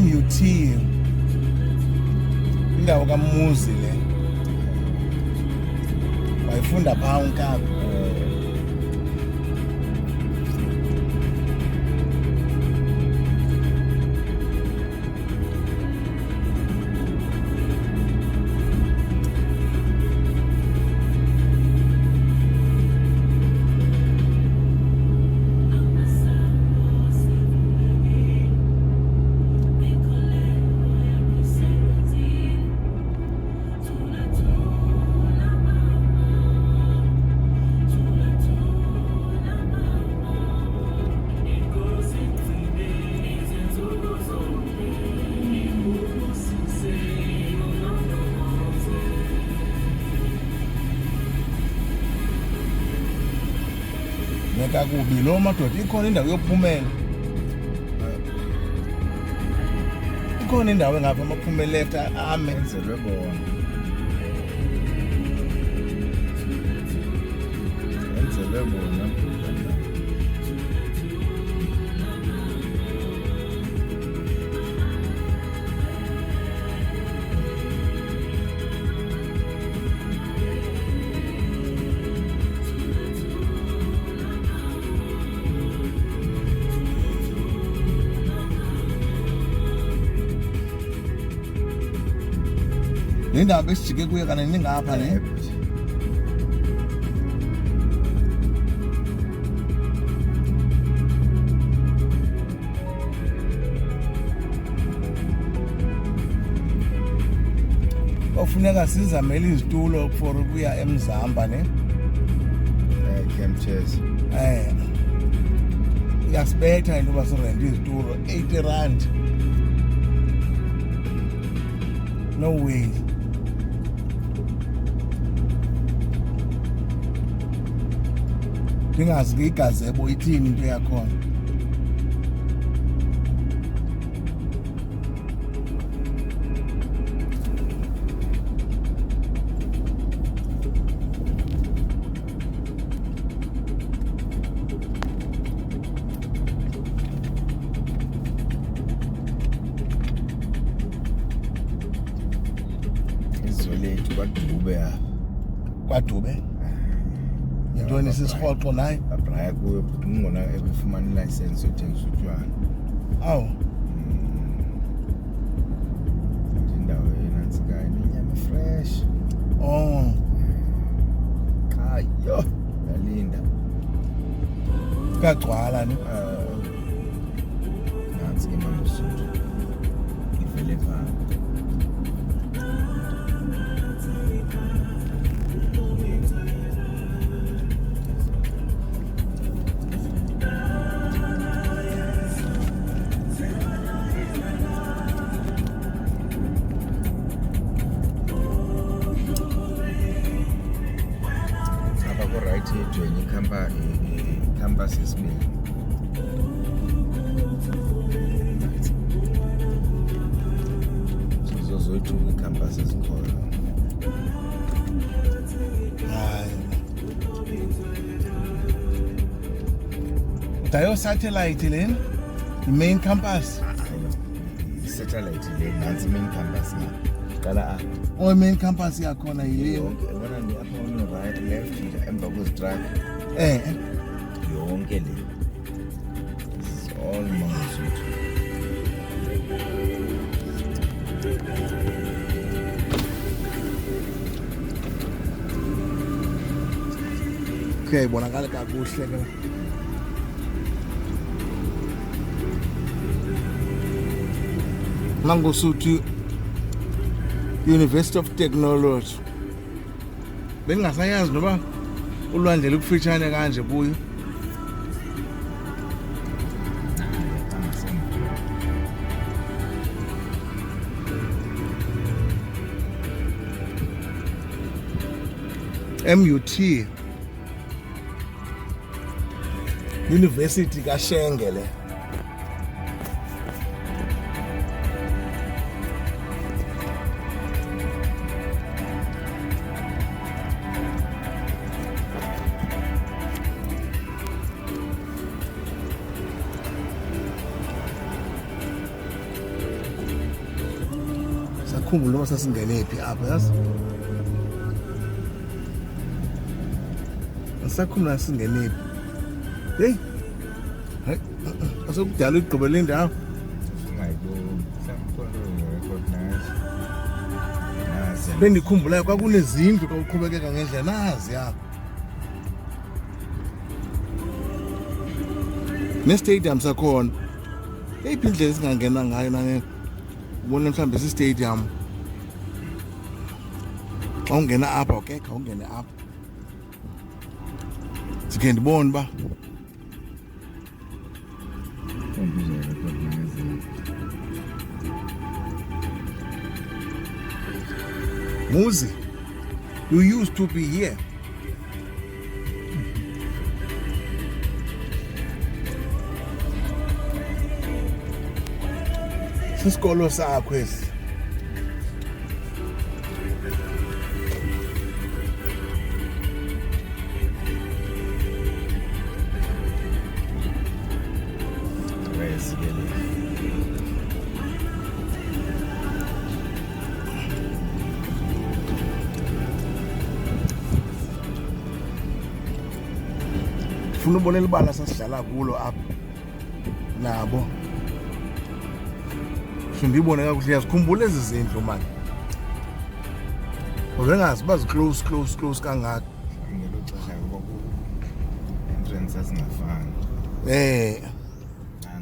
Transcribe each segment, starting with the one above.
MUT indawo kaMuzi le wayifunda phaa uNkabi. Kakubi lo madoda, ikhona indawo yokuphumela, ikhona indawo engapha amaphumela left ame enzelwe bona, enzelwe bona. le ndawo besijike kuyo kana ningapha ne ofuneka sizamele izitulo for ukuya eMzamba ne Camp chairs. Iyasibetha into yoba sirente izitulo 80 rand. No way. Ndingazi ke igazebo ithini into yakhona. Izolethu kwaDube apha. KwaDube? Yintoni sisirhoxo naye? Abraya kuyo ngona ebefumana ilicense yothengisa utywala. Awu. Indawo enantsikayo nenyama fresh. Oh. Hayo, yalinda. Kagcwala ne? Nansi ke mangosuthu. Ivele vana. Right yethu yenye campus esibili. Zozoithu icampus ezikhoyo. Hayi. Dayo satellite leni? I-main campus? I-satellite le nansi main campus na. Qala apha. Oh, main campus yakhona yile. Yonke yabona ni apha on right left emva kwezitrack. Yonke le. This is all Mangosuthu. Okay, bonakala kakuhle ke. Mangosuthu University of Technology. Bengingasayazi noba ulwandle likufitshane kanje kuyo. MUT University kaShenge le. Khumbula uma sasingene phi apha yazi. Asakhumbula singene phi. Hey. Hey. Asokudala igqibele indawo. Bendikhumbulayo kwakunezindlu xa uqhubekeka ngendlela nazi ya. Ne-stadium sakhona. Eyiphi indlela esingangena ngayo nane ubona mhlawumbe si-stadium. Xa ungena apha okay, xa ungene apha. Sikhe ndibone uba Muzi, you used to be here. Sisikolo sakho esi. Funa ubona libala sasidlala kulo apha nabo. Ndibone kakuhle yazikhumbula ezi zindlu manje. Uzengazi bazi close kangaka. Ngelo xesha kuba ku entrance asingafani.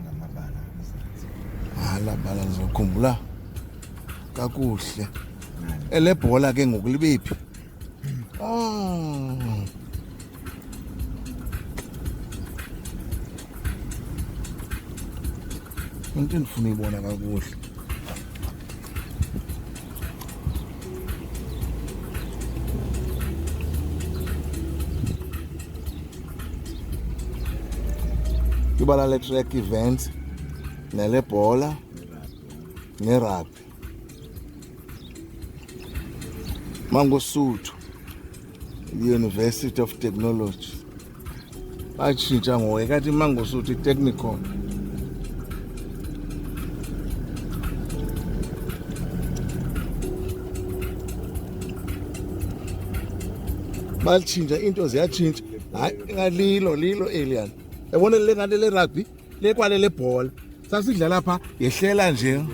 Ngamabala amazantsi. La bala ngizokhumbula kakuhle. Elebhola ke ngokulibephi. Into endifuna uyibona kakuhle. Ibala le-track events nelebhola nerugby. Mangosuthu, University of Technology. Batshintsha ngoku kathi Mangosuthu i-technical. Balitshintsha into ziyatshintsha. Hayi ngalilo alien. Yabona le ngale le rugby le kwale le bhola. Sasidlala lapha yehlela nje.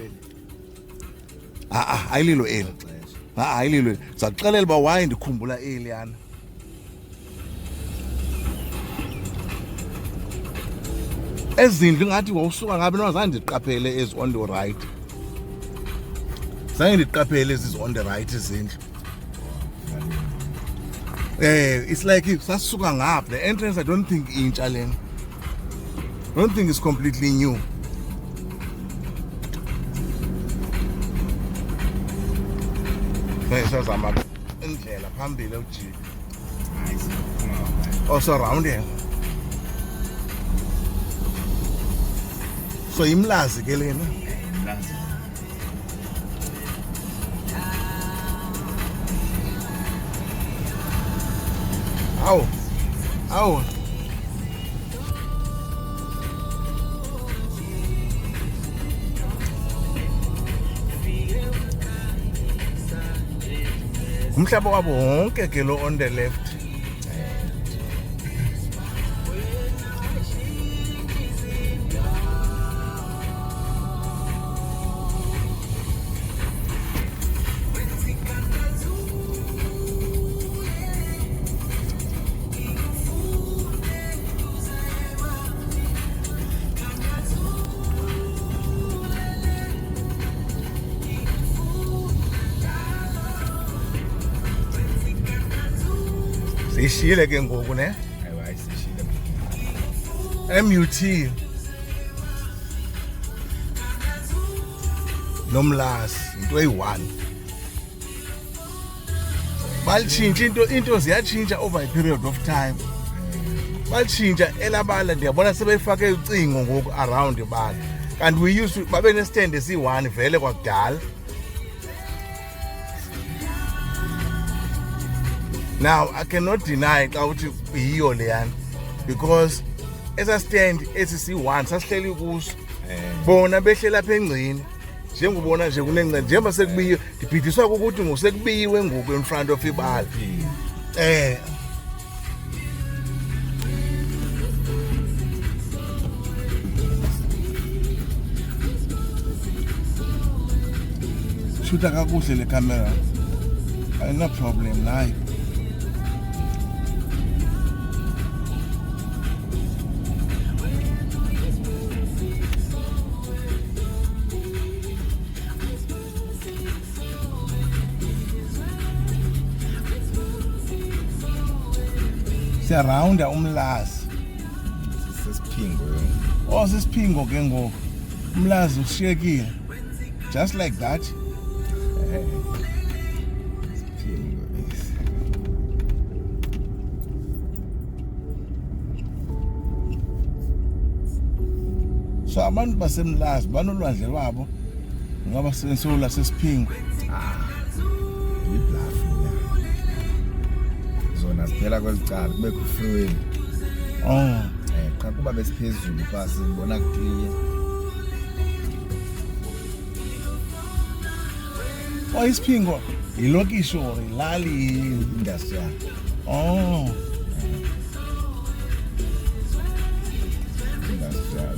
Ayililo eli. Ayililo. Sakuxelela ba why ndikhumbula alien. Ezindlu ngathi wawusuka ngabe nozange ndiqaphele is on the right. Zange ndiqaphele is on the right izindlu. It's like sasuka ngapha. The entrance I don't think intsha lena. I don't think it's completely new. Sazama indlela phambili ujika. Also around here. So imlazi ke lena. Imlazi. Awu. Umhlaba wabo wonke ke lo on the left. Ishile ke ngoku ne? Hayiwa isishile. MUT nomlasi into eyi-1. Balitshintsha into ziyatshintsha over a period of time. Balitshintsha elabala ndiyabona sebeyifake ucingo ngoku around ibala. Kanti we used to babe ne-stand esi-1 vele kwakudala. Now I cannot deny xa uthi yiyo leyana because esa stand esi-1 sasihleli kuso bona behlela apha engcini njengobona nje kunencenye njengoba sekubiyiwe ndibhidiswa ukuthi ngosekubiyiwe ngoku in front of ibala shuta kakuhle le camera ayina problem nayo siyarawunda umlazi sesiphingo sesiphingo ke ngoku umlazi ushiyekile just like that so abantu basemlazi banolwandle lwabo ngoba sensula sesiphingo iblafu zona siphela kwezicala kube ku-freeway cha kuba besiphezulu phasi sibona clear isiphingo yilokishi or ilali industrial industrial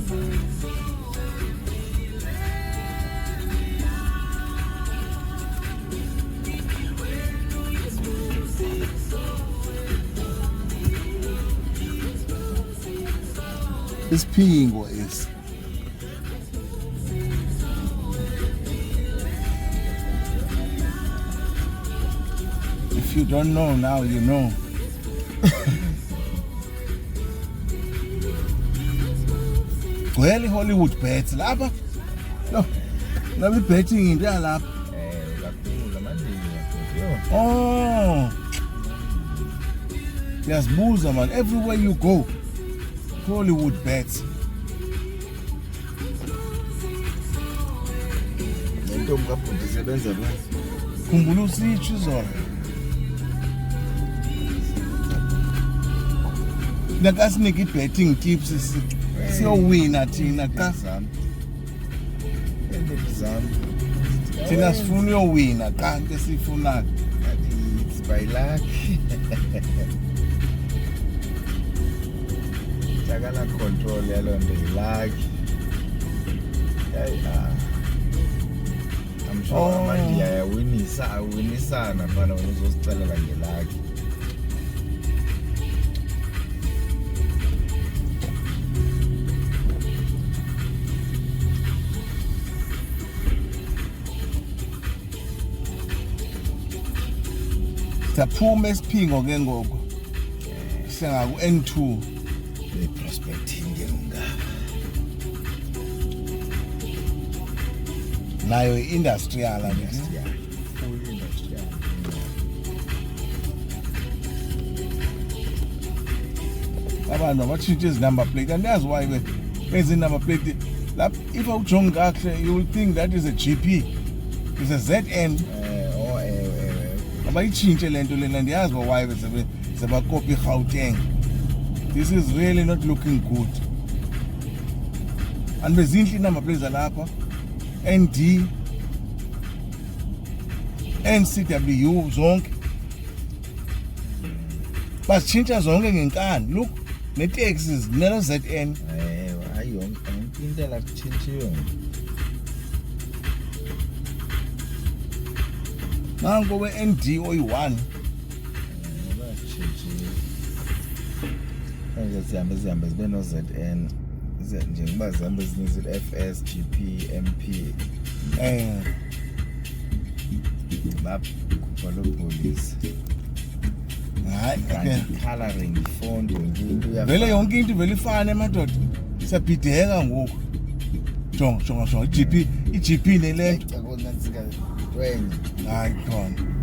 isiphingo esi if you don't know now you know gcwele Hollywood bets lapha no ngabe betting into yalapha kakhulu amandiya yazibuza man everywhere you go Hollywood bets lento mkabhuti isebenza la khumbula usitsho izona nakasinika i-betting tips siyowina thina xa thina sifuna uyowina xa nke siyifunayo it's by luck takala control yaloo nto yilaki I'm sure amandiya awinisana fana uzosicelela ngelaki siyaphuma esiphingo ke ngoku sengaku N2 prospecting ngengaba nayo industrial full industrial abantu abatshintshe izinumber plate andiyazi why benze number plate lapha if awujongi kakuhle you will think that is a GP is a ZN abayitshintshe lento lena ndiyazi why sebakopi Gauteng. This is really not looking good. And bezinhle number plates lapha ND NCW zonke basitshintsha zonke ngenkani look ne-taxis nelo ZN hayi yonke into la kutshintshiwe nanko we-ND oyi-1 zihambe zibe no-ZN njengoba zihambe zininzi FS, GP, MP bakhupha lo police hayi coloring font vele yonke into vele ifane emadoda siyabhideka ngoku jonga i-GP nele hayi khona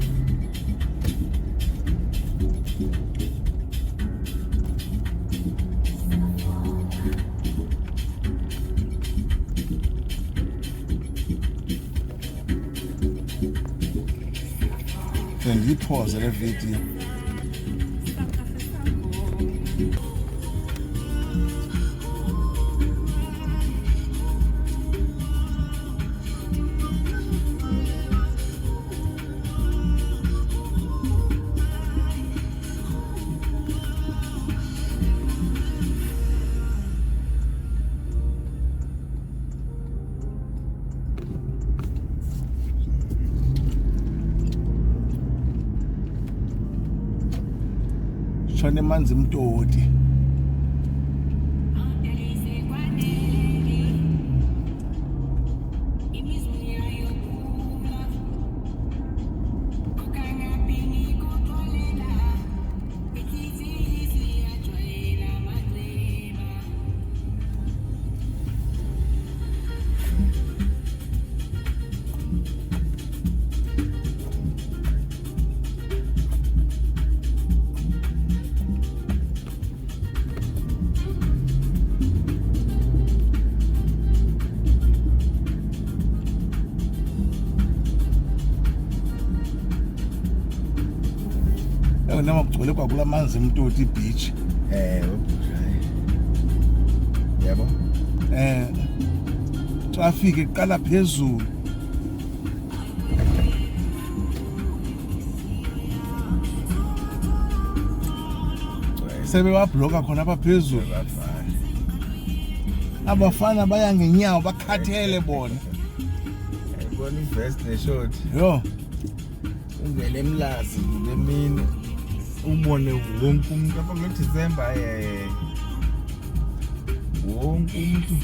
ngiyiphoze le video nemanzi mtoti. Nama kugcwele kwakula manzi mtoti beach. Yabo. Traffic iqala phezulu. Sebe wabloka khona apha phezulu. Abafana baya ngenyawo bakhathele bona. Ayibona invest neshort. Yo. Ungene emlazi ngemini. Ubone wonke umuntu apha ngoDisemba wonke umuntu